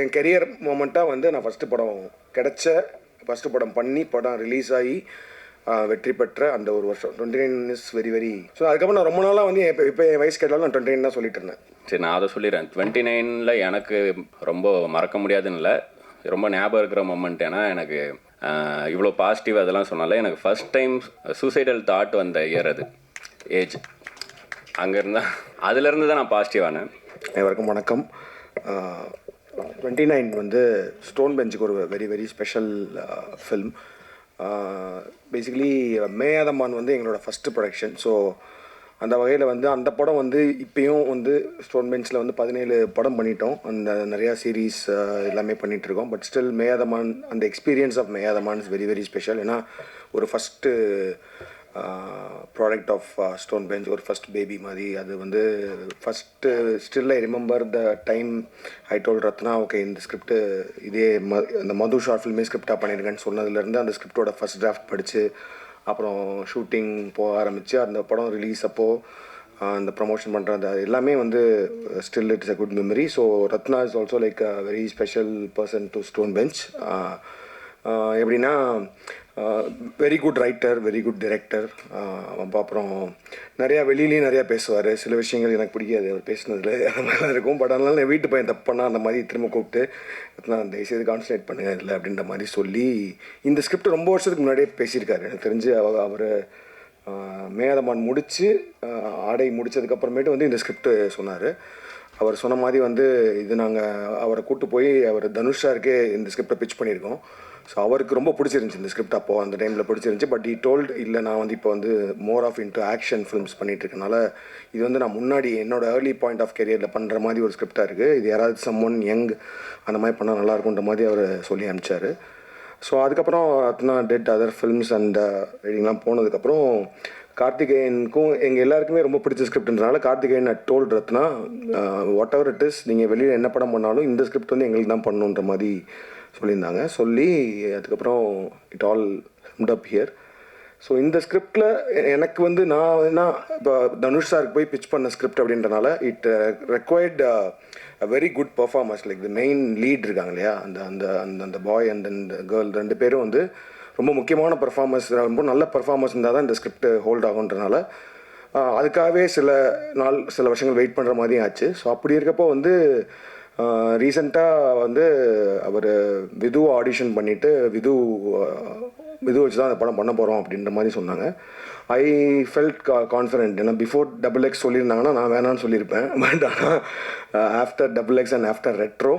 என் career மூமெண்ட்டாக வந்து நான் first படம் பண்ணி படம் ரிலீஸ் ஆகி வெற்றி பெற்ற அந்த ஒரு வருஷம் 29 இஸ் வெரி வெரி. ஸோ அதுக்கப்புறம் நான் ரொம்ப நாளாக வந்து இப்போ என் வயசு கேட்டாலும் நான் 29 தான் சொல்லிட்டு இருந்தேன். சரி, நான் அதை சொல்லிடுறேன். 29 எனக்கு ரொம்ப மறக்க முடியாதுன்னு இல்லை, ரொம்ப ஞாபகம் இருக்கிற மொமெண்ட். ஏன்னா எனக்கு இவ்வளோ பாசிட்டிவ் அதெல்லாம் சொன்னால எனக்கு ஃபஸ்ட் டைம் சூசைடல் தாட் வந்த இயர் அது ஏஜ். அங்கேருந்தா அதுலேருந்து தான் நான் பாசிட்டிவ் ஆனேன். அனைவருக்கும் வணக்கம். 29 வந்து ஸ்டோன் பெஞ்சுக்கு ஒரு very very special film. Basically Meyaadha Maan வந்து எங்களோட ஃபஸ்ட்டு ப்ரொடக்ஷன். ஸோ அந்த வகையில் வந்து அந்த படம் வந்து இப்போயும் வந்து ஸ்டோன் பெஞ்சில் வந்து 17 படம் பண்ணிட்டோம். அந்த நிறையா சீரீஸ் எல்லாமே பண்ணிகிட்ருக்கோம். பட் ஸ்டில் மேயாதமான், அந்த experience of Meyaadha Maan is very very special. ஏன்னா ஒரு first product of stone bench, ஒரு ஃபஸ்ட் பேபி மாதிரி. அது வந்து first still I remember the time I told Rathna, okay இந்த ஸ்கிரிப்ட் இதே இந்த மது ஷார்ட் ஃபில்மே ஸ்கிரிப்டாக பண்ணியிருக்கேன்னு சொன்னதுலேருந்து அந்த ஸ்கிரிப்டோட ஃபஸ்ட் டிராஃப்ட் படித்து அப்புறம் ஷூட்டிங் போக ஆரம்பித்து அந்த படம் ரிலீஸ் அப்போது அந்த ப்ரமோஷன் பண்ணுறது எல்லாமே வந்து still it's a good memory. So Ratna is also like a very special person to stone bench. எப்படின்னா very good writer, very good director. அப்புறம் நிறையா வெளியிலையும் நிறையா பேசுவார். சில விஷயங்கள் எனக்கு பிடிக்காது அவர் பேசுனதில், அந்த மாதிரிலாம் இருக்கும். பட் அதனால என் வீட்டு பையன் தப்பு பண்ணால் அந்த மாதிரி திரும்ப கூப்பிட்டு நான் தயவுசெய்து கான்சன்ட்ரேட் பண்ணுங்க இல்லை அப்படின்ற மாதிரி சொல்லி இந்த ஸ்கிரிப்ட் ரொம்ப வருஷத்துக்கு முன்னாடியே பேசியிருக்காரு. எனக்கு தெரிஞ்சு அவர் மேயாதமான் முடித்து ஆடை முடித்ததுக்கப்புறமேட்டு வந்து இந்த ஸ்கிரிப்ட் சொன்னார். அவர் சொன்ன மாதிரி வந்து இது நாங்கள் அவரை கூப்பிட்டு போய் அவர் தனுஷ் சாருக்கே இந்த ஸ்கிரிப்டை பிச் பண்ணியிருக்கோம். ஸோ அவருக்கு ரொம்ப பிடிச்சிருந்துச்சி இந்த ஸ்கிரிப்ட், அப்போது அந்த டைமில் பிடிச்சிருந்துச்சி. பட் ஈ டோல்டு இல்லை நான் வந்து இப்போ வந்து more of into action films பண்ணிகிட்ருக்கனால இது வந்து நான் முன்னாடி என்னோடய ஏர்லி பாயிண்ட் ஆஃப் கெரியரில் பண்ணுற மாதிரி ஒரு ஸ்கிரிப்டாக இருக்குது. இது யாராவது சம்மொன் யங் அந்த மாதிரி பண்ணால் நல்லாயிருக்குன்ற மாதிரி அவர் சொல்லி அனுப்பிச்சார். ஸோ அதுக்கப்புறம் Ratna did other films and ரீடிங்லாம் போனதுக்கப்புறம் கார்த்திகேயனுக்கும் எங்கள் எல்லாருக்குமே ரொம்ப பிடிச்ச ஸ்கிரிப்ட்ன்றனால Karthikeyan had told Ratna whatever it is, நீங்கள் வெளியில் என்ன படம் பண்ணாலும் இந்த ஸ்கிரிப்ட் வந்து எங்களுக்கு தான் பண்ணணுன்ற மாதிரி சொல்லியிருந்தாங்க. சொல்லி அதுக்கப்புறம் it all hemmed up here. So இந்த ஸ்கிரிப்டில் எனக்கு வந்து நான் என்ன இப்போ தனுஷ் சாருக்கு போய் பிச் பண்ண ஸ்கிரிப்ட் அப்படின்றனால it required a very good performance. Like the main lead இருக்காங்க இல்லையா, அந்த அந்த அந்த அந்த பாய் அண்ட் அந்த கேர்ள் ரெண்டு பேரும் வந்து ரொம்ப முக்கியமான பர்ஃபார்மன்ஸ், ரொம்ப நல்ல பர்ஃபார்மன்ஸ் இருந்தால் தான் இந்த ஸ்கிரிப்ட் ஹோல்ட் ஆகுன்றனால அதுக்காகவே சில வருஷங்கள் வெயிட் பண்ணுற மாதிரியும் ஆச்சு. ஸோ அப்படி இருக்கப்போ வந்து ரீசெண்டாக வந்து அவர் விது ஆடிஷன் பண்ணிவிட்டு விது வச்சு தான் அந்த படம் பண்ண போகிறோம் அப்படின்ற மாதிரி சொன்னாங்க. I felt confident. ஏன்னா பிஃபோர் XXX சொல்லியிருந்தாங்கன்னா நான் வேணான்னு சொல்லியிருப்பேன். பட் ஆனால் after XX and after retro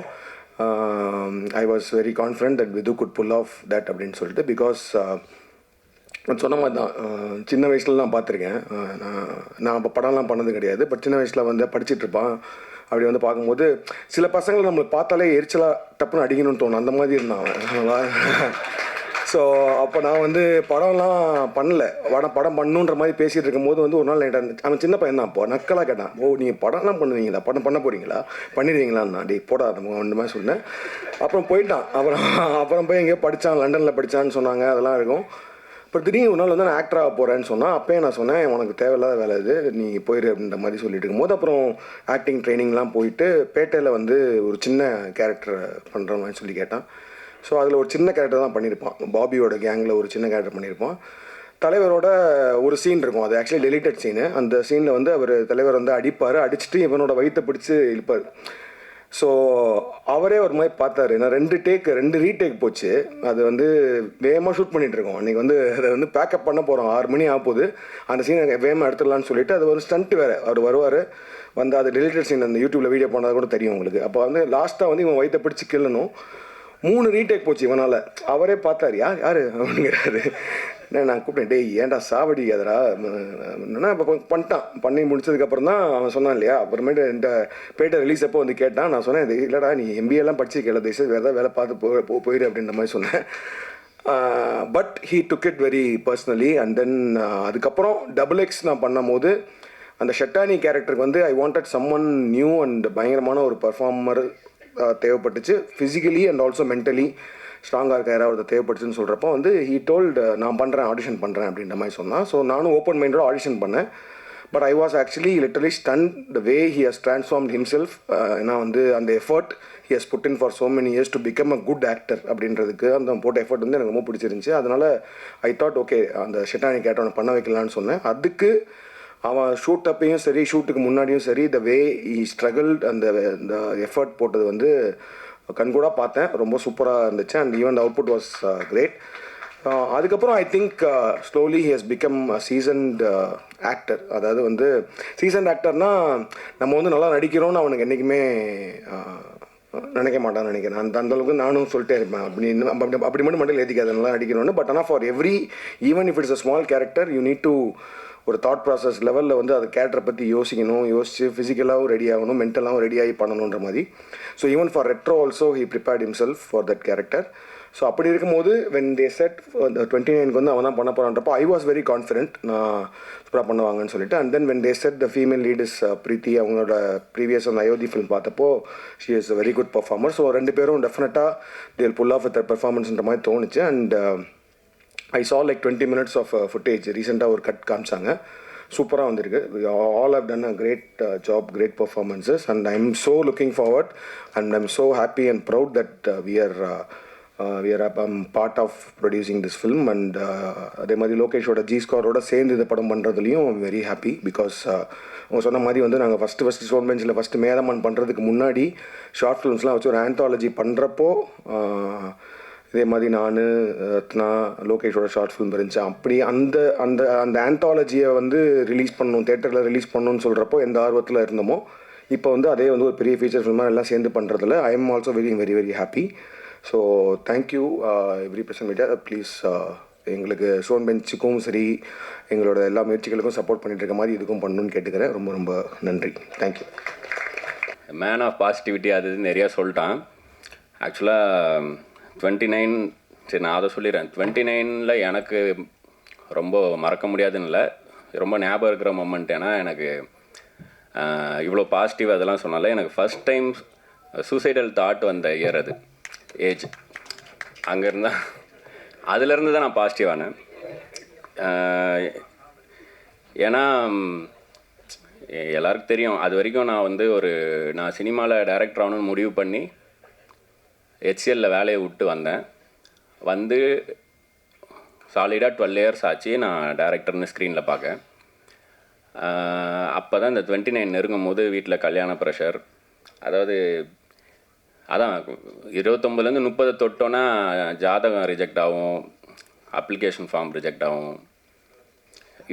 I was very confident that Vidhu could pull off that அப்படின்னு சொல்லிட்டு. பிகாஸ் நான் சொன்ன மாதிரி தான் சின்ன வயசில் நான் பார்த்துருக்கேன். நான் அப்போ படம்லாம் பண்ணது கிடையாது. பட் சின்ன வயசில் வந்து படிச்சுட்ருப்பான். அப்படி வந்து பார்க்கும்போது சில பசங்களை நம்மளை பார்த்தாலே எரிச்சலாக டப்புன்னு அடிக்கணும்னு தோணும். அந்த மாதிரி இருந்தான். ஸோ அப்போ நான் வந்து படம்லாம் பண்ணல, படம் பண்ணணுன்ற மாதிரி பேசிகிட்டு இருக்கும்போது வந்து ஒரு நாள் அவன் சின்ன பையன் தான், அப்போ நக்கலாக கேட்டான், ஓ நீங்கள் படம்லாம் பண்ணுவீங்களா, படம் பண்ண போகிறீங்களா, பண்ணிடுவீங்களான்னு. டே போடா அந்த மாதிரி சொன்னேன். அப்புறம் போயிட்டான். அப்புறம் போய் எங்கேயோ படித்தான், லண்டனில் படித்தான்னு சொன்னாங்க, அதெல்லாம் இருக்கும். இப்போ திடீர்னு ஒரு நாள் வந்து நான் ஆக்டராக போகிறேன்னு சொன்னால் அப்போயே நான் சொன்னேன் உனக்கு தேவையில்லாத வேலை இது, நீ போயிரு அப்படின்ற மாதிரி சொல்லிட்டு இருக்கும்போது அப்புறம் ஆக்டிங் ட்ரைனிங்லாம் போயிட்டு பேட்டையில் வந்து ஒரு சின்ன கேரக்டர் பண்ணுற மாதிரி சொல்லி கேட்டான். ஸோ அதில் ஒரு சின்ன கேரக்டர் தான் பண்ணியிருப்பான். பாபியோட கேங்கில் ஒரு சின்ன கேரக்டர் பண்ணியிருப்பான். தலைவரோட ஒரு சீன் இருக்கும், அது ஆக்சுவலி டெலிட்டட் சீனு. அந்த சீனில் வந்து அவர் தலைவர் வந்து அடிப்பார், அடிச்சுட்டு இவனோட வயிற்றை பிடிச்சி இழுப்பார். ஸோ அவரே ஒரு மாதிரி பார்த்தாரு. ஏன்னா 2 ரீடேக் போச்சு. அது வந்து வேகமாக ஷூட் பண்ணிகிட்ருக்கோம். அன்றைக்கி வந்து அதை வந்து பேக்கப் பண்ண போகிறோம், 6 மணி ஆகுது. அந்த சீனை வேகமாக எடுத்துடலான்னு சொல்லிட்டு அது ஒரு ஸ்டண்ட்டு வேறு. அவர் வருவார் வந்து அது டெலிட்டட் சீன் அந்த யூடியூப்பில் வீடியோ போனது கூட தெரியும் உங்களுக்கு. அப்போ வந்து லாஸ்ட்டாக வந்து இவன் வயிற்றை பிடிச்சி கிள்ளணும். 3 ரீடேக் போச்சு இவனால். அவரே பார்த்தார், யார் அப்படிங்கிறாரு. நான் கூப்பிட்டேன், டேய் ஏன்டா சாவடி அதரா என்னன்னா. இப்போ பண்ணிட்டான். பண்ணி முடிச்சதுக்கப்புறம் தான் அவன் சொன்னான் இல்லையா. அப்புறமேட்டு இந்த பேட்டை ரிலீஸ் அப்போ வந்து கேட்டான். நான் சொன்னேன், இல்லைடா நீ MBAலாம் படிச்சு கேள, தயவுசெய்து வேறு ஏதாவது வேலை பார்த்து போயிரு அப்படின்ற மாதிரி சொன்னேன். But he took it very personally. And then அதுக்கப்புறம் XX நான் பண்ணும்போது அந்த ஷெட்டானி கேரக்டருக்கு வந்து I wanted someone new and பயங்கரமான ஒரு பர்ஃபார்மர் தேவைப்பட்டுச்சு. ஃபிசிக்கலி அண்ட் ஆல்சோ மென்டலி ஸ்ட்ராங்காக இருக்க யாராவது தேவைப்பட்டுச்சுன்னு சொல்கிறப்போ வந்து ஹீ டோல்டு நான் பண்ணுறேன், ஆடிஷன் பண்ணுறேன் அப்படின்ற மாதிரி சொன்னான். ஸோ நானும் ஓப்பன் மைண்டோட ஆடிஷன் பண்ணேன். But I was actually literally stun the way he has transformed himself. ஏன்னா வந்து அந்த effort he has put in for so many years to become a good actor அப்படின்றதுக்கு அந்த போட்ட எஃபர்ட் வந்து எனக்கு ரொம்ப பிடிச்சிருந்துச்சி. அதனால் ஐ தாட் ஓகே அந்த ஷெட்டானி கேட்டவனை பண்ண வைக்கலான்னு சொன்னேன். அதுக்கு அவன் ஷூட் அப்பையும் சரி ஷூட்டுக்கு முன்னாடியும் சரி த வே ஹி ஸ்ட்ரகிள்ட் அந்த எஃபர்ட் போட்டது வந்து கண்கூடாக பார்த்தேன். ரொம்ப சூப்பராக இருந்துச்சு. And even the output was great. அதுக்கப்புறம் I think slowly he has become seasoned actor. அதாவது வந்து சீசன்ட் ஆக்டர்னால் நம்ம வந்து நல்லா நடிக்கிறோன்னு அவனுக்கு என்றைக்குமே நினைக்க மாட்டான்னு நினைக்கிறேன். அந்தளவுக்கு நானும் சொல்லிட்டே இருப்பேன் அப்படி மட்டும் மட்டும் ஏற்றிக்காது நல்லா நடிக்கணும்னு. பட் ஆனால் for every even if it's a small character you need to ஒரு தாட் ப்ராசஸ் லெவலில் வந்து அது கேரக்டரை பற்றி யோசித்து ஃபிசிக்கலாகவும் ரெடி ஆகணும், மென்டலாகவும் ரெடியாகி பண்ணணுன்ற மாதிரி. So even for retro also he prepared himself for that character. So அப்படி இருக்கும்போது வென் தே செட் 29க்கு வந்து அவன் தான் பண்ண போகிறான்றப்போ ஐ வாஸ் வெரி கான்ஃபிடென்ட் நான் சூப்பராக பண்ணுவாங்கன்னு சொல்லிட்டு. And then when they said the female lead is Preethi, அவங்களோட ப்ரீவியஸ் அந்த அயோத்தி ஃபிலிம் பார்த்தப்போ she is a very good performer. So ரெண்டு பேரும் டெஃபினட்டாக தேல் புல் ஆஃப் வித் பெர்ஃபார்மன்ஸ்ன்ற மாதிரி தோணுச்சு. And I saw like 20 minutes of footage ரீசெண்டாக ஒரு கட் காமிச்சாங்க. சூப்பராக வந்திருக்கு. All have done a great job, great performances. And I am so looking forward and I am so happy and proud that we are part of producing this film. And அதே மாதிரி லோகேஷோட G ஸ்கோரோட சேர்ந்து இந்த படம் பண்ணுறதுலையும் I'm very happy. Because அவங்க சொன்ன மாதிரி வந்து நாங்கள் ஃபஸ்ட்டு ஸ்டோன் பெஞ்சில் ஃபஸ்ட்டு மேதமான் பண்ணுறதுக்கு முன்னாடி ஷார்ட் ஃபிலிம்ஸ்லாம் வச்சு ஒரு ஆந்தாலஜி பண்ணுறப்போ இதே மாதிரி நான் ரத்னா லோகேஷோட ஷார்ட் ஃபிலிம் இருந்துச்சு. அப்படி அந்த அந்த அந்த ஆந்தாலஜியை வந்து ரிலீஸ் பண்ணணும், தேட்டரில் ரிலீஸ் பண்ணணும்னு சொல்கிறப்போ எந்த ஆர்வத்தில் இருந்தோமோ இப்போ வந்து அதே வந்து ஒரு பெரிய ஃபீச்சர் ஃபில்மாக எல்லாம் சேர்ந்து பண்ணுறதுல I am also very very very happy. So thank you every person media. Please எங்களுக்கு ஸ்டோன் பெஞ்சுக்கும் சரி எங்களோட எல்லா முயற்சிகளுக்கும் சப்போர்ட் பண்ணிட்டு இருக்க மாதிரி இதுக்கும் பண்ணணும்னு கேட்டுக்கிறேன். ரொம்ப ரொம்ப நன்றி. தேங்க்யூ. மேன் ஆஃப் பாசிட்டிவிட்டி அது நிறையா சொல்லிட்டான். ஆக்சுவலாக 29 சரி நான் அதை சொல்லிடுறேன். 29ல் எனக்கு ரொம்ப மறக்க முடியாதுன்னு இல்லை, ரொம்ப ஞாபகம் இருக்கிற மொமெண்ட். ஏன்னா எனக்கு இவ்வளோ பாசிட்டிவ் அதெல்லாம் சொன்னால எனக்கு ஃபஸ்ட் டைம் சூசைடல் தாட் வந்த இயர் அது ஏஜ். அங்கேருந்தா அதுலேருந்து தான் நான் பாசிட்டிவானேன். ஏன்னா எல்லாருக்கும் தெரியும் அது வரைக்கும் நான் வந்து நான் சினிமாவில் டைரக்டர் ஆகணும்னு முடிவு பண்ணி ஹெச்சிஎல்லில் வேலையை விட்டு வந்தேன். வந்து சாலிடாக 12 இயர்ஸ் ஆச்சு நான் டேரக்டர்னு ஸ்க்ரீனில் பார்க்க. அப்போ தான் இந்த 29 நெருங்கும் போது வீட்டில் கல்யாண ப்ரெஷர். அதாவது அதான் 29லேருந்து 30 தொட்டோன்னா ஜாதகம் ரிஜெக்ட் ஆகும், அப்ளிகேஷன் ஃபார்ம் ரிஜெக்ட் ஆகும்.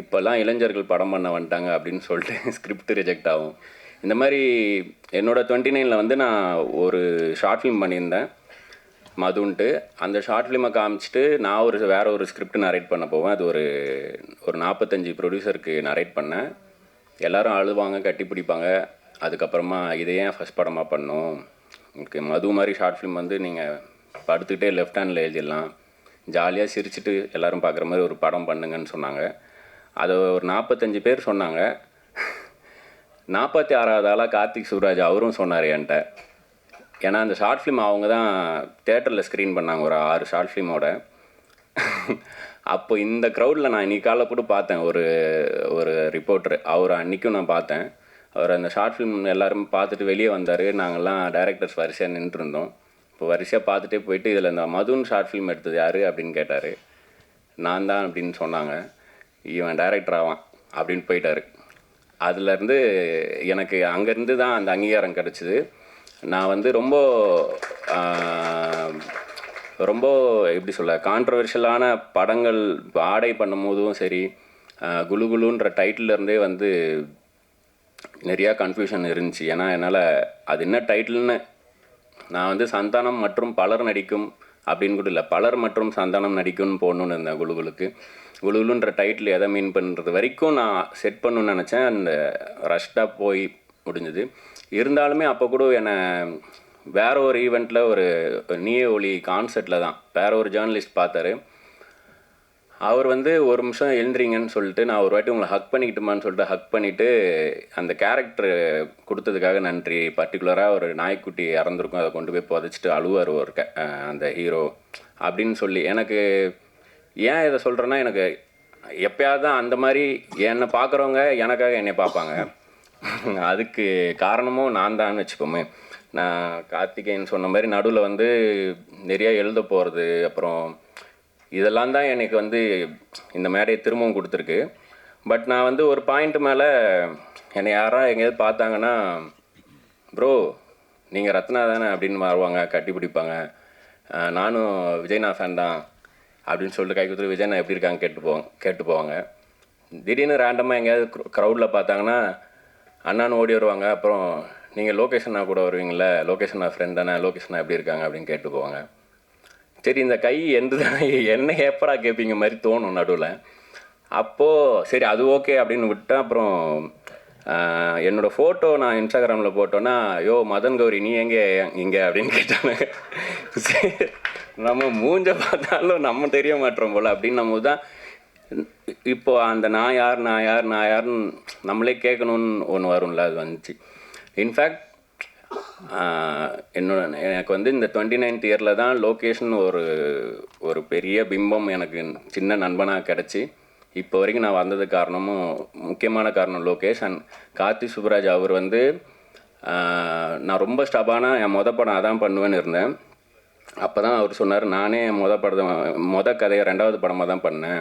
இப்போல்லாம் இளைஞர்கள் படம் பண்ண வந்துட்டாங்க அப்படின்னு சொல்லிட்டு ஸ்கிரிப்ட் ரிஜெக்ட் ஆகும். இந்த மாதிரி என்னோடய 29ல் வந்து நான் ஒரு ஷார்ட் ஃபிலிம் பண்ணியிருந்தேன் மதுன்ட்டு. அந்த ஷார்ட் ஃபிலிமை காமிச்சிட்டு நான் வேறு ஒரு ஸ்கிரிப்ட் நரேட் பண்ண போவேன். அது ஒரு 45 ப்ரொடியூசருக்கு நரேட் பண்ணேன். எல்லோரும் அழுவாங்க, கட்டி பிடிப்பாங்க. அதுக்கப்புறமா இதை ஏன் ஃபஸ்ட் படமாக பண்ணோம், உங்களுக்கு மது மாதிரி ஷார்ட் ஃபிலிம் வந்து நீங்கள் படுத்துக்கிட்டே லெஃப்ட் ஹேண்டில் எழுதிடலாம், ஜாலியாக சிரிச்சுட்டு எல்லோரும் பார்க்குற மாதிரி ஒரு படம் பண்ணுங்கன்னு சொன்னாங்க. அதை ஒரு 45 பேர் சொன்னாங்க. 46வது ஆளாக கார்த்திக் சுப்ராஜ் அவரும் சொன்னார் என்கிட்ட. ஏன்னா அந்த ஷார்ட் ஃபிலிம் அவங்க தான் தேட்டரில் ஸ்க்ரீன் பண்ணாங்க ஒரு 6 ஷார்ட் ஃபிலிமோட. அப்போ இந்த க்ரௌடில் நான் இன்றைக்கி காலைல கூட பார்த்தேன் ஒரு ரிப்போர்ட்ரு, அவர் அன்றைக்கும் நான் பார்த்தேன். அவர் அந்த ஷார்ட் ஃபிலிம் எல்லோரும் பார்த்துட்டு வெளியே வந்தார். நாங்கள்லாம் டைரக்டர்ஸ் வரிசையாக நின்றுருந்தோம். இப்போ வரிசையாக பார்த்துட்டே போயிட்டு இதில் இந்த மதுன்னு ஷார்ட் ஃபிலிம் எடுத்தது யார் அப்படின்னு கேட்டார். நான் தான் அப்படின்னு சொன்னாங்க. இவன் டைரக்டர் ஆவான் அப்படின்னு போயிட்டார். அதுலேருந்து எனக்கு அங்கேருந்து தான் அந்த அங்கீகாரம் கிடச்சிது. நான் வந்து ரொம்ப ரொம்ப எப்படி சொல்ல கான்ட்ரவர்ஷியலான படங்கள் ஆடை பண்ணும் போதும் சரி, குலு குலுன்ற டைட்டிலேருந்தே வந்து நிறையா கன்ஃபியூஷன் இருந்துச்சு. ஏன்னா என்னால் அது என்ன டைட்டில்னு நான் வந்து சந்தானம் மற்றும் பலர் நடிக்கும் அப்படின்னு கூட இல்லை, பலர் மற்றும் சந்தானம் நடிக்கும்னு போடணுன்னு இருந்தேன். குலுகுலுக்கு குலுகுலுன்ற டைட்டில் எதை மீன் பண்ணுறது வரைக்கும் நான் செட் பண்ணணுன்னு நினச்சேன். அந்த ரஷ்டாக போய் முடிஞ்சுது. இருந்தாலுமே அப்போ கூட என்னை வேற ஒரு ஈவெண்ட்டில் ஒரு நீயே ஒளி கான்சர்ட்டில் தான் வேற ஒரு ஜேர்னலிஸ்ட் பார்த்தாரு. அவர் வந்து ஒரு நிமிஷம் எழுந்திரிங்கன்னு சொல்லிட்டு நான் ஒரு வாட்டி உங்களை ஹக் பண்ணிக்கிட்டுமான்னு சொல்லிட்டு ஹக் பண்ணிவிட்டு அந்த கேரக்டர் கொடுத்ததுக்காக நன்றி, பர்டிகுலராக ஒரு நாய்க்குட்டி இறந்துருக்கும் அதை கொண்டு போய் புதைச்சிட்டு அழுவார் ஒரு அந்த ஹீரோ அப்படின்னு சொல்லி. எனக்கு ஏன் இதை சொல்கிறேன்னா எனக்கு எப்பயாவது தான் அந்த மாதிரி என்னை பார்க்குறவங்க எனக்காக என்னை பார்ப்பாங்க. அதுக்கு காரணமும் நான் தான் வச்சுப்போமே. நான் கார்த்திகேயன் சொன்ன மாதிரி நடுவில் வந்து நிறையா எழுத போகிறது, அப்புறம் இதெல்லாம் தான் எனக்கு வந்து இந்த மேடையை திரும்பவும் கொடுத்துருக்கு. பட் நான் வந்து ஒரு பாயிண்ட் மேலே என்னை யாராவது எங்கேயாவது பார்த்தாங்கன்னா, ப்ரோ நீங்கள் ரத்னா தானே அப்படின்னு வருவாங்க, கட்டி பிடிப்பாங்க. நானும் விஜய்னா ஃபேன் தான் அப்படின்னு சொல்லிட்டு கை கொடுத்துட்டு விஜய்னா எப்படி இருக்காங்க கேட்டு போவாங்க. திடீர்னு ரேண்டமாக எங்கேயாவது க்ரௌடில் பார்த்தாங்கன்னா அண்ணான்னு ஓடி வருவாங்க. அப்புறம் நீங்கள் லோகேஷனா கூட வருவீங்களே, லோகேஷனா ஃப்ரெண்ட் தானே, லோகேஷனா எப்படி இருக்காங்க அப்படின்னு கேட்டு போவாங்க. சரி இந்த கை எந்த என்ன எப்படா கேட்பீங்க மாதிரி தோணும் நடுவில். அப்போது சரி அது ஓகே அப்படின்னு விட்டேன். அப்புறம் என்னோடய ஃபோட்டோ நான் இன்ஸ்டாகிராமில் போட்டோன்னா, யோ மதன் கௌரி நீ எங்கே இங்கே அப்படின்னு கேட்டாங்க. சரி நம்ம மூஞ்ச பார்த்தாலும் நம்ம தெரிய மாட்டோம் போல் அப்படின்னு நம்ம தான் இப்போது அந்த நான் யாருன்னு நம்மளே கேட்கணுன்னு ஒன்று வரும்ல, அது வந்துச்சு. இன்ஃபேக்ட் எனக்கு வந்து இந்த 29th இயரில் தான் லோகேஷன் ஒரு பெரிய பிம்பம் எனக்கு சின்ன நண்பனாக கிடச்சி இப்போ வரைக்கும் நான் வந்ததுக்கு காரணமும் முக்கியமான காரணம் லோகேஷ். அண்ட் கார்த்தி சுப்ராஜ் அவர் வந்து நான் ரொம்ப ஸ்டபானா என் படம் அதான் பண்ணுவேன்னு இருந்தேன். அப்போ தான் அவர் சொன்னார், நானே கதையை 2வது படமாக தான் பண்ணேன்,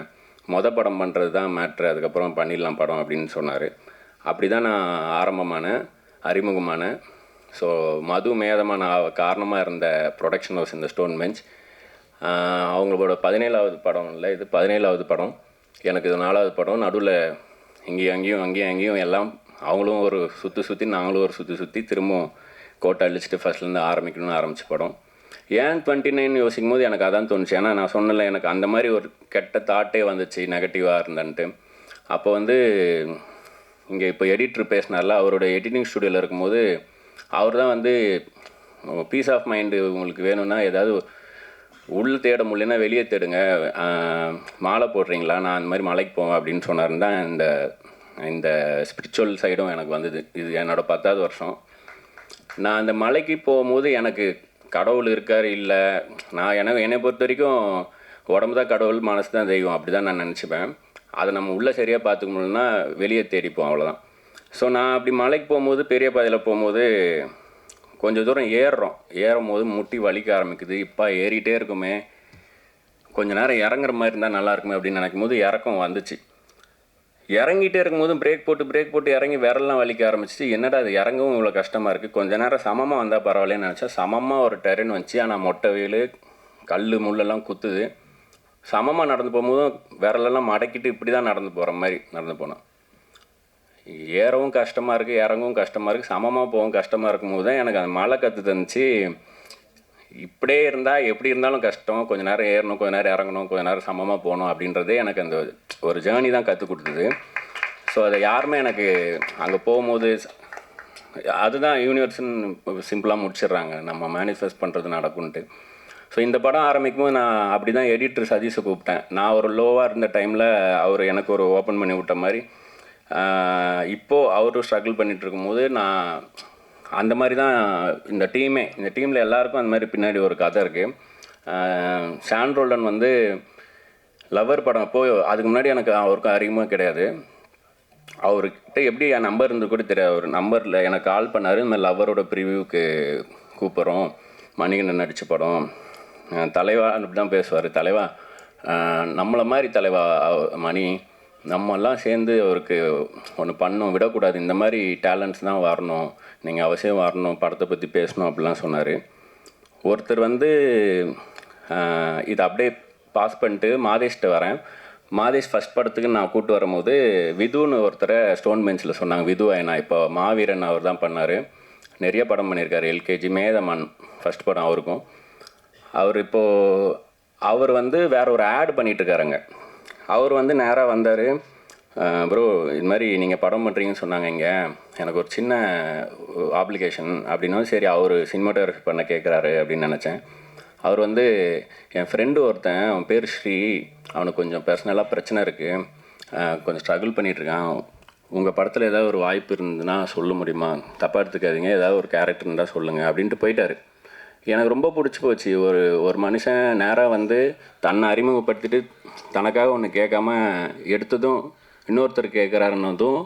படம் பண்ணுறது தான் மேட்ரு, அதுக்கப்புறம் பண்ணிடலாம் படம் அப்படின்னு சொன்னார். அப்படி தான் நான் அறிமுகமானேன். ஸோ மது மேதமான காரணமாக இருந்த ப்ரொடக்ஷன் ஹவுஸ் இந்த ஸ்டோன் பெஞ்ச். அவங்களோட 17வது படம் இல்லை, இது 17வது படம். எனக்கு இது 4வது படம். நடுவில் அங்கேயும் எல்லாம் அவங்களும் ஒரு சுற்றி நாங்களும் ஒரு சுற்றி திரும்பவும் கோட்டை அழிச்சிட்டு ஃபஸ்ட்லேருந்து ஆரம்பிக்கணும்னு ஆரம்பித்த படம். ஏன் 29 யோசிக்கும் போது எனக்கு அதான் தோணுச்சு. ஏன்னா நான் சொன்னல, எனக்கு அந்த மாதிரி ஒரு கெட்ட தாட்டே வந்துச்சு, நெகட்டிவாக இருந்தன்ட்டு. அப்போ வந்து இங்கே இப்போ எடிட்டர் பேசினார்ல, அவரோட எடிட்டிங் ஸ்டுடியோவில் இருக்கும்போது அவர் தான் வந்து பீஸ் ஆஃப் மைண்டு உங்களுக்கு வேணும்னா ஏதாவது உள் தேட முடியலன்னா வெளியே தேடுங்க, மாலை போடுறீங்களா, நான் அந்த மாதிரி மலைக்கு போவேன் அப்படின்னு சொன்னார்னு தான் இந்த ஸ்பிரிச்சுவல் சைடும் எனக்கு வந்தது. இது என்னோடய 10வது வருஷம். நான் அந்த மலைக்கு போகும்போது எனக்கு கடவுள் இருக்கார் இல்லை, நான் என்னை பொறுத்த வரைக்கும் உடம்பு தான் கடவுள், மனசு தான் தெய்வம், அப்படி தான் நான் நினச்சிப்பேன். அதை நம்ம உள்ளே சரியாக பார்த்துக்க முடியலன்னா வெளியே தேடிப்போம், அவ்வளோதான். ஸோ நான் அப்படி மலைக்கு போகும்போது, பெரிய பாதையில் போகும்போது கொஞ்சம் தூரம் ஏறும் போது முட்டி வலிக்க ஆரம்பிக்குது. இப்போ ஏறிட்டே இருக்குமே, கொஞ்சம் நேரம் இறங்குற மாதிரி இருந்தால் நல்லா இருக்குமே அப்படின்னு நினைக்கும் போது இறக்கம் வந்துச்சு. இறங்கிட்டே இருக்கும்போது பிரேக் போட்டு இறங்கி விரல்லாம் வலிக்க ஆரம்பிச்சிச்சு. என்னடா அது இறங்கவும் இவ்வளோ கஷ்டமாக இருக்குது, கொஞ்சம் நேரம் சமமாக வந்தால் பரவாயில்லன்னு நினச்சா சமமாக ஒரு டெரென் வந்துச்சு. ஆனால் மொட்டை வெயில், கல் முள்ளெல்லாம் குத்துது. சமமாக நடந்து போகும்போதும் விரலெல்லாம் மடக்கிட்டு இப்படி தான் நடந்து போகிற மாதிரி நடந்து போனோம். ஏறவும் கஷ்டமாக இருக்குது, இறங்கவும் கஷ்டமாக இருக்குது, சமமாக போகவும் கஷ்டமாக இருக்கும்போது தான் எனக்கு அந்த மழை கற்று தந்துச்சு. இப்படியே இருந்தால் எப்படி இருந்தாலும் கஷ்டம், கொஞ்சம் நேரம் ஏறணும், கொஞ்சம் நேரம் இறங்கணும், கொஞ்சம் நேரம் சமமாக போகணும் அப்படின்றதே எனக்கு அந்த ஒரு ஜேர்னி தான் கற்றுக் கொடுத்தது. ஸோ அதை யாருமே எனக்கு அங்கே போகும்போது அதுதான் யூனிவர்ஸ்ன்னு சிம்பிளாக முடிச்சிடுறாங்க, நம்ம மேனிஃபெஸ்ட் பண்ணுறது நடக்கும்ன்ட்டு. ஸோ இந்த படம் ஆரம்பிக்கும் போது நான் அப்படி தான் எடிட்டர் சதீஷை கூப்பிட்டேன். நான் ஒரு லோவாக இருந்த டைமில் அவர் எனக்கு ஒரு ஓப்பன் பண்ணி விட்ட மாதிரி, இப்போது அவரும் ஸ்ட்ரகிள் பண்ணிகிட்டு இருக்கும்போது நான் அந்த மாதிரி தான் இந்த டீமில் எல்லாருக்கும் அந்த மாதிரி பின்னாடி ஒரு கதை இருக்குது. ஷான் ரோல்டன் வந்து லவர் படம் அப்போது அதுக்கு முன்னாடி எனக்கு அவருக்கும் அறிமுகம் கிடையாது. அவர்கிட்ட எப்படி என் நம்பர் இருந்து கூட தெரியாது. அவர் நம்பரில் எனக்கு கால் பண்ணார், இந்த மாதிரி லவரோட ப்ரிவியூக்கு கூப்பிட்றோம், மணிகண்டன் நடித்த படம், தலைவா அப்படி தான் பேசுவார். தலைவா நம்மளை மாதிரி தலைவா மணி, நம்மெல்லாம் சேர்ந்து அவருக்கு ஒன்று பண்ணோம், விடக்கூடாது, இந்த மாதிரி டேலண்ட்ஸ் தான் வரணும், நீங்கள் அவசியம் வரணும், படத்தை பற்றி பேசணும் அப்படிலாம் சொன்னார். ஒருத்தர் வந்து இதை அப்படியே பாஸ் பண்ணிட்டு மாதேஷ்கிட்ட வரேன். மாதேஷ் ஃபஸ்ட் படத்துக்கு நான் கூப்பிட்டு வரும்போது விதுன்னு ஒருத்தரை ஸ்டோன் பெஞ்சில் சொன்னாங்க. விது ஐனா இப்போ மாவீரன் அவர் தான் பண்ணார், நிறைய படம் பண்ணியிருக்காரு. எல்கேஜி, மேதமான் ஃபஸ்ட் படம் அவருக்கும். அவர் வந்து வேற ஒரு ஆட் பண்ணிகிட்ருக்காருங்க. அவர் வந்து நேராக வந்தார், ப்ரோ இது மாதிரி நீங்கள் படம் பண்ணுறீங்கன்னு சொன்னாங்க, இங்கே எனக்கு ஒரு சின்ன ஆப்ளிகேஷன் அப்படின்னா. சரி அவர் சினிமாட்டோகிராஃபி பண்ண கேட்குறாரு அப்படின்னு நினச்சேன். அவர் வந்து என் ஃப்ரெண்டு ஒருத்தன், அவன் பேர் ஸ்ரீ, அவனுக்கு கொஞ்சம் பர்சனலாக பிரச்சனை இருக்குது, கொஞ்சம் ஸ்ட்ரகிள் பண்ணிகிட்ருக்கான், உங்கள் படத்தில் ஏதாவது ஒரு வாய்ப்பு இருந்ததுன்னா சொல்ல முடியுமா, தப்பாக எடுத்துக்காதீங்க, ஏதாவது ஒரு கேரக்டர் இருந்தால் சொல்லுங்கள் அப்படின்ட்டு போயிட்டார். எனக்கு ரொம்ப பிடிச்சி போச்சு. ஒரு ஒரு மனுஷன் நேராக வந்து தன்னை அறிமுகப்படுத்திட்டு தனக்காக ஒன்று கேட்காம எடுத்ததும் இன்னொருத்தர் கேட்குறாருன்னதும்,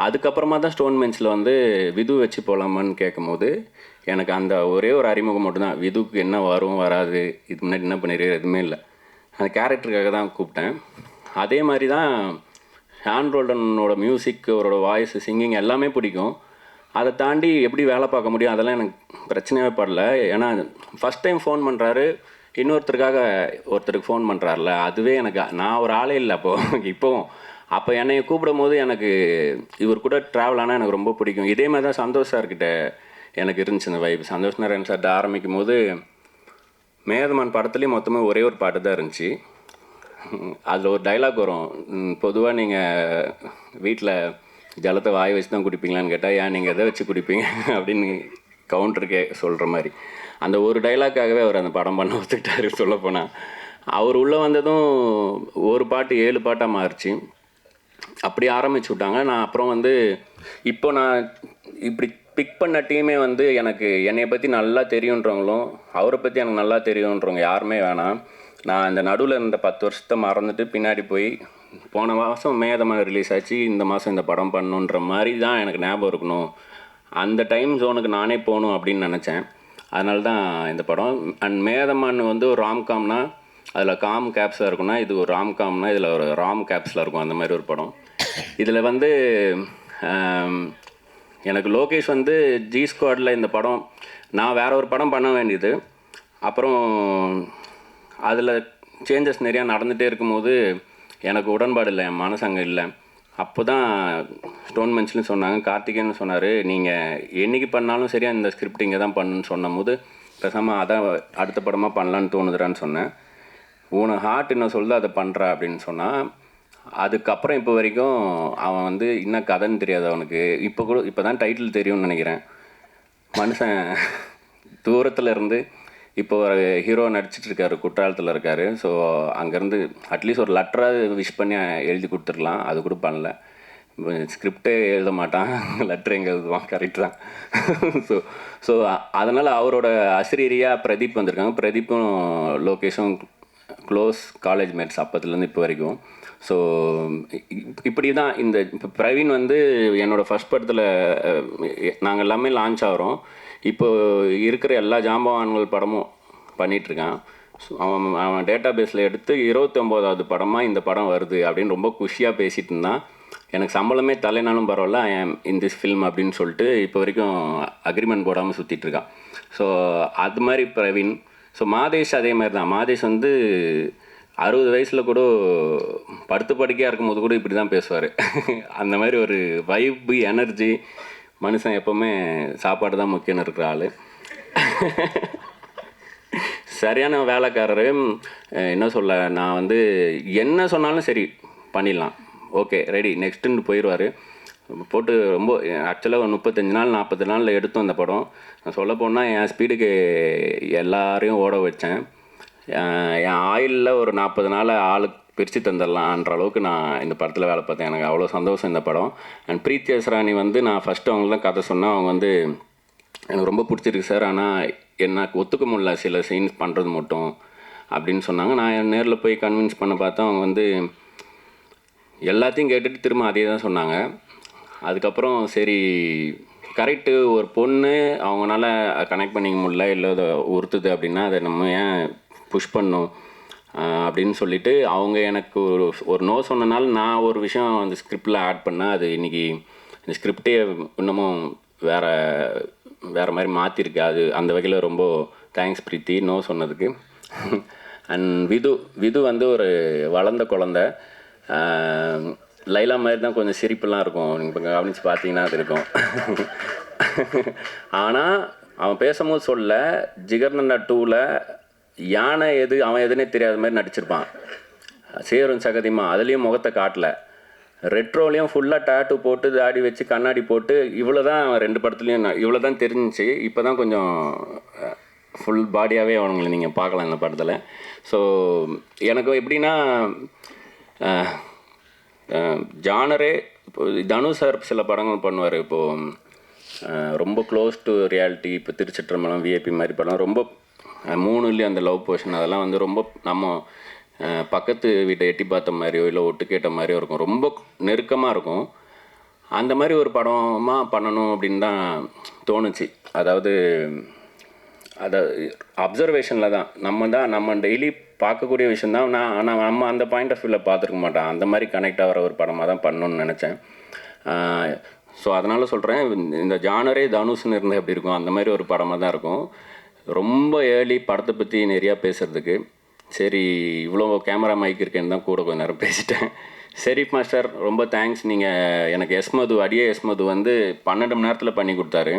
அதுக்கப்புறமா தான் ஸ்டோன் பெஞ்சில் வந்து விது வச்சு போகலாமான்னு கேட்கும்போது எனக்கு அந்த ஒரே ஒரு அறிமுகம் மட்டும்தான். விதுக்கு என்ன வரும் வராது, இது முன்னாடி என்ன பண்ணிருக்கு எதுவுமே இல்லை. அந்த கேரக்டருக்காக தான் கூப்பிட்டேன். அதே மாதிரி தான் ஷான் ரோல்டனோட மியூசிக், அவரோட வாய்ஸ், சிங்கிங் எல்லாமே பிடிக்கும். அதை தாண்டி எப்படி வேலை பார்க்க முடியும் அதெல்லாம் எனக்கு பிரச்சனையே படல. ஏன்னா ஃபஸ்ட் டைம் ஃபோன் பண்ணுறாரு, இன்னொருத்தருக்காக ஒருத்தருக்கு ஃபோன் பண்ணுறாருல, அதுவே எனக்கு நான் ஒரு ஆளே இல்லை இப்போவும். அப்போ என்னை கூப்பிடும் போது எனக்கு இவர் கூட ட்ராவல் ஆனால் எனக்கு ரொம்ப பிடிக்கும். இதே மாதிரி தான் சந்தோஷ் சார்கிட்ட எனக்கு இருந்துச்சு இந்த வைப். சந்தோஷ் நாராயண் சார்கிட்ட ஆரம்பிக்கும் போது மேதமான் படத்துலேயும் மொத்தமாக ஒரே ஒரு பாட்டு தான் இருந்துச்சு. அதில் ஒரு டைலாக் வரும், பொதுவாக நீங்கள் வீட்டில் ஜலத்தை வாய் வச்சு தான் குடிப்பீங்களான்னு கேட்டால், ஏன் நீங்கள் எதை வச்சு குடிப்பீங்க அப்படின்னு கவுண்டருக்கே சொல்கிற மாதிரி. அந்த ஒரு டைலாக்காகவே அவர் அந்த படம் பண்ண ஒத்துக்கிட்டாரு. சொல்லப்போனால் அவர் உள்ளே வந்ததும் ஒரு பாட்டு 7 பாட்டாக மாறிச்சு. அப்படி ஆரம்பிச்சு விட்டாங்க. நான் அப்புறம் வந்து இப்போ நான் இப்படி பிக் பண்ண டீமே வந்து எனக்கு என்னை பற்றி நல்லா தெரியுன்றவங்களும் அவரை பற்றி எனக்கு நல்லா தெரியுன்றவங்க யாருமே வேணாம். நான் இந்த நடுவில் இருந்த 10 வருஷத்தை மறந்துட்டு பின்னாடி போய் போன மாதம் மேதமாக ரிலீஸ் ஆச்சு, இந்த மாதம் இந்த படம் பண்ணணுன்ற மாதிரி தான் எனக்கு ஞாபகம் இருக்கணும். அந்த டைம் ஜோனுக்கு நானே போகணும் அப்படின்னு நினச்சேன். அதனால தான் இந்த படம். அண்ட் மேதமான் வந்து ஒரு ராம்காம்னா அதில் காம் கேப்ஸில் இருக்குன்னா, இது ஒரு ராம்காம்னா இதில் ஒரு ராம் கேப்ஸில் இருக்கும். அந்த மாதிரி ஒரு படம். இதில் வந்து எனக்கு லோகேஷ் வந்து ஜி ஸ்குவாடில் இந்த படம் நான் வேற ஒரு படம் பண்ண வேண்டியது. அப்புறம் அதில் சேஞ்சஸ் நிறையா நடந்துகிட்டே இருக்கும்போது எனக்கு உடன்பாடு இல்லை, என் மனசு அங்கே இல்லை. அப்போ தான் ஸ்டோன் பெஞ்ச்னு சொன்னாங்க. கார்த்திகேயன் சொன்னார், நீங்கள் என்றைக்கு பண்ணாலும் சரியா இந்த ஸ்கிரிப்ட் இங்கே தான் பண்ணுன்னு சொன்னும் போது பேசாமல் அதான் அடுத்த படமாக பண்ணலான்னு தோணுதுறான்னு சொன்னேன். உனக்கு ஹார்ட் என்ன சொல்லுது அதை பண்ணுறா அப்படின்னு சொன்னால், அதுக்கப்புறம் இப்போ வரைக்கும் அவன் வந்து இன்னும் கதைன்னு தெரியாது அவனுக்கு. இப்போ தான் டைட்டில் தெரியும்னு நினைக்கிறேன். மனுஷன் தூரத்தில் இருந்து இப்போ ஒரு ஹீரோ நடிச்சிட்ருக்காரு, குற்றாலத்தில் இருக்கார். ஸோ அங்கேருந்து அட்லீஸ்ட் ஒரு லெட்டராக விஷ் பண்ணி எழுதி கொடுத்துருக்கலாம், அது கூட பண்ணல. ஸ்கிரிப்டே எழுத மாட்டான், லெட்டர் எங்கே எழுதுவான், கரெக்ட் தான். ஸோ அதனால் அவரோட ஆசிரியரியாக பிரதீப் வந்திருக்காங்க. பிரதீப்பும் லோகேஷும் க்ளோஸ் காலேஜ் மேட்ஸ் அப்போத்துலேருந்து இப்போ வரைக்கும். ஸோ இப்படி தான் இந்த இப்போ பிரவீன் வந்து என்னோடய ஃபஸ்ட் படத்தில் நாங்கள் எல்லாமே லான்ச் ஆகிறோம். இப்போ இருக்கிற எல்லா ஜாம்பவான்கள் படமும் பண்ணிகிட்ருக்கான். ஸோ அவன் டேட்டா பேஸில் எடுத்து 29வது படமாக இந்த படம் வருது அப்படின்னு ரொம்ப குஷியாக பேசிகிட்டு இருந்தான். எனக்கு சம்பளமே தலைனாலும் பரவாயில்ல, ஐ ஆம் இன் திஸ் ஃபில்ம் அப்படின்னு சொல்லிட்டு இப்போ வரைக்கும் அக்ரிமெண்ட் போடாமல் சுற்றிட்டுருக்கான். ஸோ அது மாதிரி பிரவீன். ஸோ மாதேஷ் அதே மாதிரி தான். மாதேஷ் வந்து 60 வயசில் கூட படுத்து படுக்கையாக இருக்கும்போது கூட இப்படி தான் பேசுவார். அந்த மாதிரி ஒரு வைப்பு, எனர்ஜி. மனுஷன் எப்போவுமே சாப்பாடு தான் முக்கியம்னு இருக்கிற ஆள். சரியான வேலைக்காரர். என்ன சொல்ல, நான் வந்து என்ன சொன்னாலும் சரி பண்ணிடலாம், ஓகே ரெடி நெக்ஸ்ட்டுன்னு போயிடுவார். போட்டு ரொம்ப ஆக்சுவலாக ஒரு 35 நாள் 40 நாளில் எடுத்தோம் அந்த படம். நான் சொல்ல போனால் என் ஸ்பீடுக்கு எல்லாரையும் ஓட வச்சேன். என் ஆயிலில் ஒரு 40 நாள் ஆளுக்கு பிரித்து தந்துடலான்ற அளவுக்கு நான் இந்த படத்தில் வேலை பார்த்தேன். எனக்கு அவ்வளோ சந்தோஷம் இந்த படம். அண்ட் பிரீத்தி அஸ்ரானி வந்து நான் ஃபஸ்ட்டு அவங்கள தான் கதை சொன்னேன். அவங்க வந்து எனக்கு ரொம்ப பிடிச்சிருக்கு சார், ஆனால் எனக்கு ஒத்துக்க முடியல சில சீன்ஸ் பண்ணுறது மட்டும் அப்படின்னு சொன்னாங்க. நான் நேரில் போய் கன்வின்ஸ் பண்ண பார்த்தா அவங்க வந்து எல்லாத்தையும் கேட்டுட்டு திரும்ப அதே தான் சொன்னாங்க. அதுக்கப்புறம் சரி கரெக்டு, ஒரு பொண்ணு அவங்களால கனெக்ட் பண்ணிக்க முடியல, இல்லை அதை உறுத்துது அப்படின்னா அதை நம்ம ஏன் புஷ் பண்ணணும் அப்படின்னு சொல்லிவிட்டு அவங்க எனக்கு ஒரு நோ சொன்னனால நான் ஒரு விஷயம் அந்த ஸ்கிரிப்டில் ஆட் பண்ணேன். அது இன்றைக்கி இந்த ஸ்கிரிப்டே இன்னமும் வேறு மாதிரி மாற்றிருக்கு. அது அந்த வகையில் ரொம்ப தேங்க்ஸ் பிரீத்தி நோ சொன்னதுக்கு. அண்ட் விது வந்து ஒரு வளர்ந்த குழந்த. லைலா மாதிரி தான் கொஞ்சம் சிரிப்புலாம் இருக்கும், நீங்கள் இப்போ கவனித்து பார்த்தீங்கன்னா அது இருக்கும். ஆனால் அவன் பேசும்போது சொல்ல ஜிகர்தண்டா 2ல் யானை எது அவன் எதுனே தெரியாத மாதிரி நடிச்சிருப்பான். சேரும் சகதிமா அதுலேயும் முகத்தை காட்டல. ரெட்ரோலையும் ஃபுல்லாக டேட்டு போட்டு தாடி வச்சு கண்ணாடி போட்டு இவ்வளோ தான் 2 படத்துலையும் இவ்வளோ தான் தெரிஞ்சிச்சு. இப்போ தான் கொஞ்சம் ஃபுல் பாடியாகவே அவனுங்களை நீங்கள் பார்க்கலாம் இந்த படத்தில். ஸோ எனக்கு எப்படின்னா ஜானரே இப்போ தனு சார் சில படங்கள் பண்ணுவார். இப்போது ரொம்ப க்ளோஸ் டு ரியாலிட்டி. இப்போ திருச்சிற்றம்பலம், விஐபி மாதிரி படம் ரொம்ப 3லேயும் அந்த லவ் போர்ஷன் அதெல்லாம் வந்து ரொம்ப நம்ம பக்கத்து வீட்டை எட்டி பார்த்த மாதிரியோ இல்லை ஒட்டு கேட்ட மாதிரியோ இருக்கும், ரொம்ப நெருக்கமாக இருக்கும். அந்த மாதிரி ஒரு படமாக பண்ணணும் அப்படின்னு தான் தோணுச்சு. அதாவது அதை அப்சர்வேஷனில் தான் நம்ம டெய்லி பார்க்கக்கூடிய விஷயந்தான். ஆனால் நம்ம அந்த பாயிண்ட் ஆஃப் வியூவில் பார்த்துருக்க மாட்டோம். அந்த மாதிரி கனெக்ட் ஆகிற ஒரு படமாக தான் பண்ணணும்னு நினச்சேன். ஸோ அதனால் சொல்கிறேன், இந்த ஜானரே தனுஷ்னு இருந்தால் எப்படி இருக்கும், அந்த மாதிரி ஒரு படமாக தான் இருக்கும். ரொம்ப ஏர்லி படத்தை பற்றி நிறையா பேசுகிறதுக்கு. சரி, இவ்வளோ கேமரா மைக் இருக்கேன்னு தான் கூட கொஞ்சம் நேரம் பேசிட்டேன். ஷெரீஃப் மாஸ்டர் ரொம்ப தேங்க்ஸ். நீங்கள் எனக்கு அடியே எஸ்மது வந்து 12 மணி நேரத்தில் பண்ணி கொடுத்தாரு.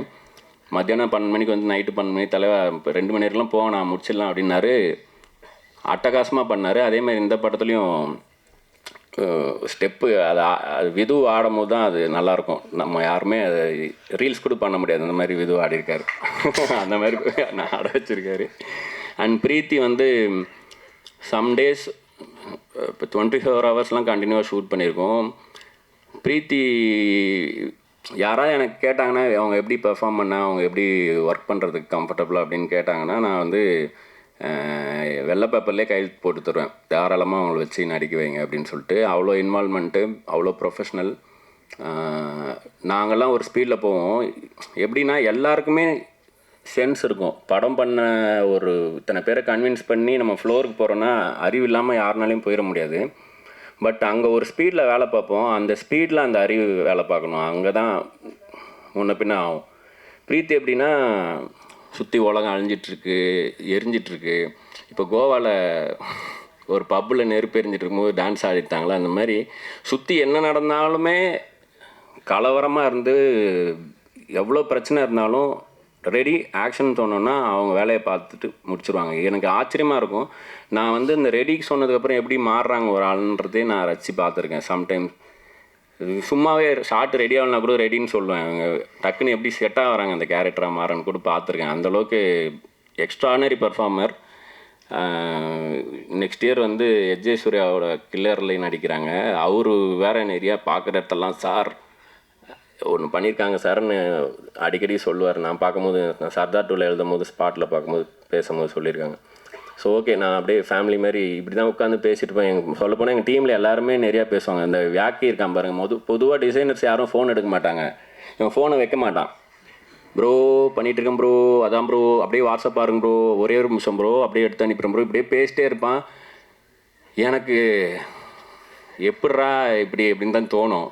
மத்தியானம் 12 மணிக்கு வந்து நைட்டு 12 மணி தலைவா 2 மணி நேரம்லாம் போக நான் முடிச்சிடலாம் அப்படின்னாரு. அட்டகாசமாக பண்ணார். அதேமாதிரி இந்த படத்துலையும் ஸ்டெப்பு அது விது ஆடும் போது தான் அது நல்லாயிருக்கும். நம்ம யாருமே அதை ரீல்ஸ் கூட பண்ண முடியாது, அந்த மாதிரி விது ஆடிருக்காரு. அந்த மாதிரி நான் ஆட வச்சுருக்காரு. அண்ட் பிரீத்தி வந்து சம்டேஸ் இப்போ 24 ஹவர்ஸ்லாம் கண்டினியூவாக ஷூட் பண்ணியிருக்கோம். பிரீத்தி யாராவது எனக்கு கேட்டாங்கன்னா அவங்க எப்படி பெர்ஃபார்ம் பண்ணால், அவங்க எப்படி ஒர்க் பண்ணுறதுக்கு கம்ஃபர்டபுளாக அப்படின்னு கேட்டாங்கன்னா, நான் வந்து வெள்ளை பேப்பர்லேயே கையெழுத்து போட்டு தருவேன், தாராளமாக அவங்கள வச்சு நடிக்க வைங்க அப்படின்னு சொல்லிட்டு. அவ்வளோ இன்வால்மெண்ட்டு, அவ்வளோ ப்ரொஃபஷ்னல். நாங்கள்லாம் ஒரு ஸ்பீடில் போவோம். எப்படின்னா எல்லாருக்குமே சென்ஸ் இருக்கும். படம் பண்ண ஒரு இத்தனை பேரை கன்வின்ஸ் பண்ணி நம்ம ஃப்ளோருக்கு போகிறோன்னா அறிவு இல்லாமல் யாருனாலையும் போயிட முடியாது. பட் அங்கே ஒரு ஸ்பீடில் வேலை பார்ப்போம். அந்த ஸ்பீடில் அந்த அறிவு வேலை பார்க்கணும். அங்கே தான் முன்ன பின்ன ஆகும். பிரீத்தி எப்படின்னா சுற்றி உலகம் அழிஞ்சிட்ருக்கு, எரிஞ்சிட்ருக்கு. இப்போ கோவாவில் ஒரு பப்பில் நெருப்பு எரிஞ்சிட்டு இருக்கும்போது டான்ஸ் ஆடிட்டாங்களா, அந்த மாதிரி சுற்றி என்ன நடந்தாலுமே கலவரமாக இருந்து எவ்வளோ பிரச்சனை இருந்தாலும் ரெடி ஆக்ஷன் சொன்னோன்னா அவங்க வேலையை பார்த்துட்டு முடிச்சுருவாங்க. எனக்கு ஆச்சரியமாக இருக்கும். நான் வந்து இந்த ரெடிக்கு சொன்னதுக்கப்புறம் எப்படி மாறுறாங்க ஒரு ஆளுன்றதே நான் ரசித்து பார்த்துருக்கேன். சம்டைம்ஸ் சும்மாவே ஷார்ட் ரெடி ஆகலனா கூட ரெடின்னு சொல்லுவேன். அவங்க டக்குன்னு எப்படி செட் ஆகிறாங்க அந்த கேரக்டராக மாறன்னு கூட பார்த்துருக்கேன். அந்தளவுக்கு எக்ஸ்ட்ரானரி பர்ஃபார்மர். நெக்ஸ்ட் இயர் வந்து எஜ்ஜே சூர்யாவோட கில்லர்லேயும் நடிக்கிறாங்க. அவரு வேறு நிறையா பார்க்குற இடத்தெல்லாம் சார் ஒன்று பண்ணியிருக்காங்க சார்னு அடிக்கடி சொல்லுவார். நான் பார்க்கும்போது, நான் சர்தார் டூவில் எழுதும் போது ஸ்பாட்டில் பார்க்கும்போது பேசும்போது சொல்லியிருக்காங்க. ஸோ ஓகே, நான் அப்படியே ஃபேமிலி மாதிரி இப்படி தான் உட்காந்து பேசிட்டு இருப்பேன். சொல்லப்போனால் எங்கள் டீமில் எல்லாருமே நிறையா பேசுவாங்க. இந்த வியாக்கி இருக்கான் பாருங்கள், பொதுவாக டிசைனர்ஸ் யாரும் ஃபோன் எடுக்க மாட்டாங்க. இவன் ஃபோனை வைக்க மாட்டான். ப்ரோ பண்ணிகிட்டு இருக்கேன் ப்ரோ, அதான் ப்ரோ, அப்படியே வாட்ஸ்அப் பாருங்க ப்ரோ, ஒரே ஒரு நிமிஷம் ப்ரோ, அப்படியே எடுத்து அனுப்பிடுறேன் ப்ரோ, இப்படியே பேசிட்டே இருப்பான். எனக்கு எப்பட்றா இப்படி அப்படின்னு தான் தோணும்.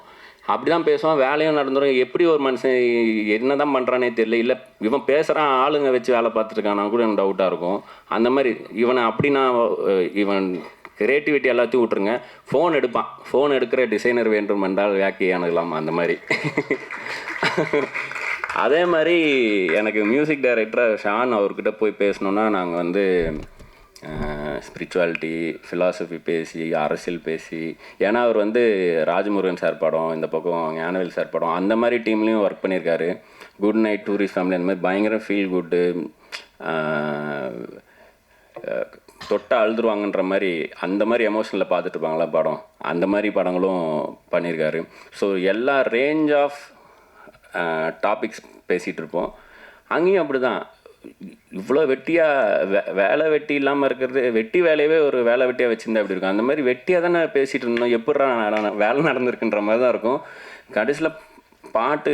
அப்படி தான் பேசுவான், வேலையும் நடந்துடும். எப்படி ஒரு மனுஷன் என்ன தான் பண்ணுறானே தெரியல. இல்லை இவன் பேசுகிறான், ஆளுங்க வச்சு வேலை பார்த்துருக்கானா கூட எனக்கு டவுட்டாக இருக்கும். அந்த மாதிரி இவனை அப்படின்னா இவன் கிரியேட்டிவிட்டி எல்லாத்தையும் விட்டுருங்க, ஃபோன் எடுப்பான். ஃபோன் எடுக்கிற டிசைனர் வேண்டும் என்றால் வியாக்கி அணுகலாம், அந்த மாதிரி. அதே மாதிரி எனக்கு மியூசிக் டைரக்டர் ஷான் அவர்கிட்ட போய் பேசணுன்னா நாங்கள் வந்து ஸ்பிரிச்சுவாலிட்டி, ஃபிலாசபி பேசி, அரசியல் பேசி, ஏன்னா அவர் வந்து ராஜமுருகன் சார் படம், இந்த பக்கம் ஞானவேல் சார் படம், அந்த மாதிரி டீம்லேயும் ஒர்க் பண்ணியிருக்காரு. குட் நைட், டூரிஸ்ட் ஃபேமிலி, அந்த மாதிரி பயங்கர ஃபீல் குட்டு, தொட்டா அழுதுருவாங்கன்ற மாதிரி அந்த மாதிரி எமோஷனில் பார்த்துட்டு இருப்பாங்களா படம், அந்த மாதிரி படங்களும் பண்ணியிருக்காரு. ஸோ எல்லா ரேஞ்ச் ஆஃப் டாபிக்ஸ் பேசிகிட்டு இருப்போம். அங்கேயும் அப்படி தான். இவ்வளோ வெட்டியாக வேலை வெட்டி இல்லாமல் இருக்கிறது, வெட்டி வேலையவே ஒரு வேலை வெட்டியாக வச்சுருந்தா எப்படி இருக்கும், அந்த மாதிரி வெட்டியாக தானே பேசிகிட்டு இருந்தோம். எப்பட்றா வேலை நடந்திருக்குன்ற மாதிரி தான் இருக்கும். கடைசியில் பாட்டு,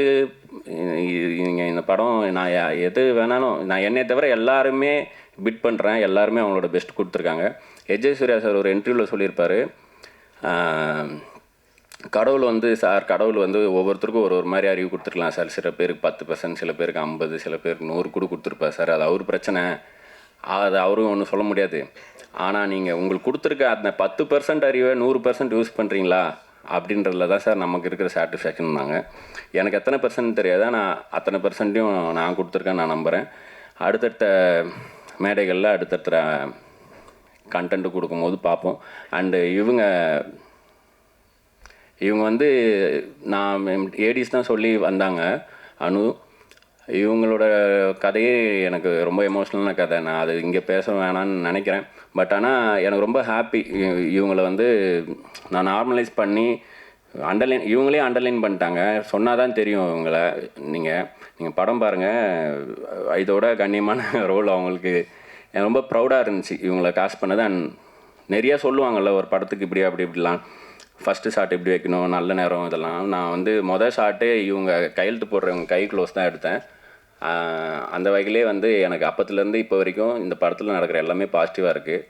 நீங்கள் இந்த படம் நான் எது வேணாலும், நான் என்னை தவிர எல்லாருமே பிட் பண்ணுறேன், எல்லாருமே அவங்களோட பெஸ்ட் கொடுத்துருக்காங்க. எஜ்ஜே சூர்யா சார் ஒரு இன்டர்வியூவில் சொல்லியிருப்பார், கடவுள் வந்து ஒவ்வொருத்தருக்கும் ஒரு மாதிரி அறிவு கொடுத்துருக்கலாம் சார். சில பேருக்கு 10%, சில பேருக்கு 50%, சில பேருக்கு 100 கூட கொடுத்துருப்பார் சார். அது அவர் பிரச்சனை, அது அவரும் ஒன்றும் சொல்ல முடியாது. ஆனால் நீங்கள் உங்களுக்கு கொடுத்துருக்க அந்த 10% அறிவை 100% யூஸ் பண்ணுறீங்களா அப்படின்றதுல தான் சார் நமக்கு இருக்கிற சாட்டிஸ்ஃபேக்ஷன்னாங்க. எனக்கு எத்தனை பர்சன்ட் தெரியாதா, நான் அத்தனை பர்சன்ட்டையும் நான் கொடுத்துருக்கேன், நான் நம்புகிறேன். அடுத்தடுத்த மேடைகளில் அடுத்தடுத்த கண்டென்ட்டு கொடுக்கும்போது பார்ப்போம். அண்டு இவங்க வந்து நான் ஏடிஸ் தான் சொல்லி வந்தாங்க. அனு, இவங்களோட கதையே எனக்கு ரொம்ப எமோஷ்னலான கதை. நான் அது இங்கே பேச வேணான்னு நினைக்கிறேன். பட் ஆனால் எனக்கு ரொம்ப ஹாப்பி. இவங்கள வந்து நான் நார்மலைஸ் பண்ணி இவங்களே அண்டர்லைன் பண்ணிட்டாங்க. சொன்னால் தான் தெரியும் இவங்கள. நீங்கள் நீங்கள் படம் பாருங்கள், இதோட கண்ணியமான ரோல் அவங்களுக்கு எனக்கு ரொம்ப ப்ரௌடாக இருந்துச்சு இவங்கள காஸ்ட் பண்ணது. அண்ட் நிறைய சொல்லுவாங்கள்ல ஒரு படத்துக்கு இப்படி அப்படி இப்படிலாம், ஃபஸ்ட்டு ஷாட் இப்படி வைக்கணும், நல்ல நேரம், இதெல்லாம். நான் வந்து மொதல் ஷாட்டே இவங்க கையெழுத்து போடுறவங்க கை க்ளோஸ் தான் எடுத்தேன். அந்த வகையிலே வந்து எனக்கு அப்பத்துலேருந்து இப்போ வரைக்கும் இந்த படத்தில் நடக்கிற எல்லாமே பாசிட்டிவாக இருக்குது.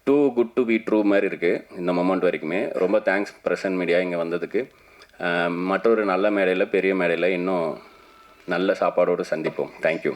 Too good to be true மாதிரி இருக்குது இந்த மொமெண்ட் வரைக்குமே. ரொம்ப தேங்க்ஸ் பிரசன்ட் மீடியா இங்கே வந்ததுக்கு. மற்றொரு நல்ல மேடையில், பெரிய மேடையில் இன்னும் நல்ல சாப்பாடோடு சந்திப்போம். தேங்க்யூ.